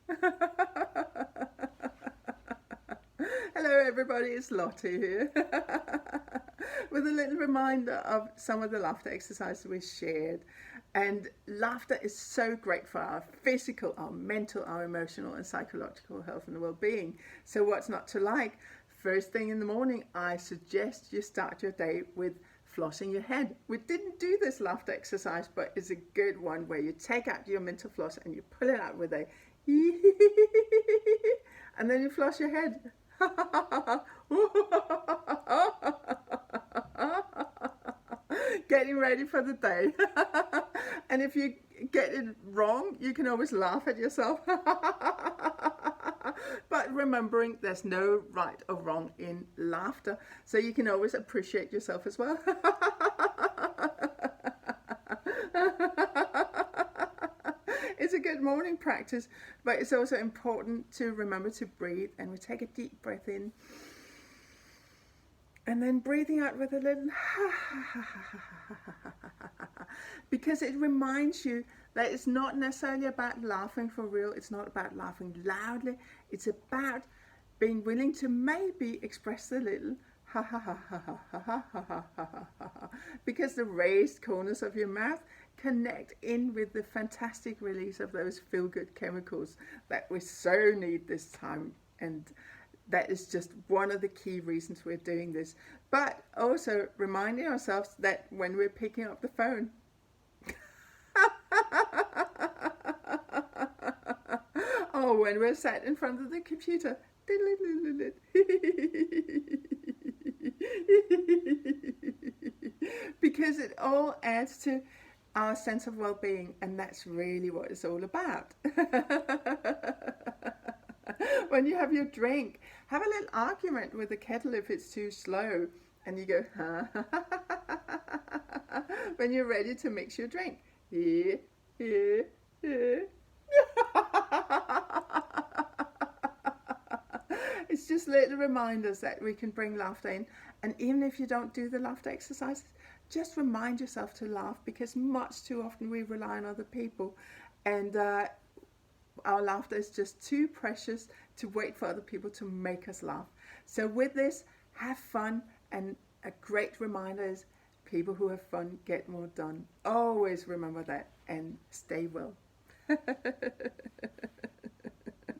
Hello everybody, it's Lotte here with a little reminder of some of the laughter exercises we shared. And laughter is so great for our physical, our mental, our emotional and psychological health and well-being. So what's not to like? First thing in the morning, I suggest you start your day with flossing your head. We didn't do this laughter exercise, but it's a good one where you take out your mental floss and you pull it out with a and then you floss your head. Getting ready for the day. And if you get it wrong, you can always laugh at yourself. But remembering there's no right or wrong in laughter, so you can always appreciate yourself as well. It's a good morning practice, but it's also important to remember to breathe, and we take a deep breath in and then breathing out with a little because it reminds you that it's not necessarily about laughing for real, it's not about laughing loudly, it's about being willing to maybe express a little because the raised corners of your mouth connect in with the fantastic release of those feel-good chemicals that we so need this time. And that is just one of the key reasons we're doing this. But also reminding ourselves that when we're picking up the phone, or when we're sat in front of the computer, because it all adds to our sense of well-being, and that's really what it's all about. When you have your drink, have a little argument with the kettle if it's too slow, and you go, when you're ready to mix your drink. Yeah, yeah, yeah. It's just little reminders that we can bring laughter in. And even if you don't do the laughter exercises, just remind yourself to laugh, because much too often we rely on other people, and our laughter is just too precious to wait for other people to make us laugh. So with this, have fun, and a great reminder is people who have fun get more done. Always remember that, and stay well.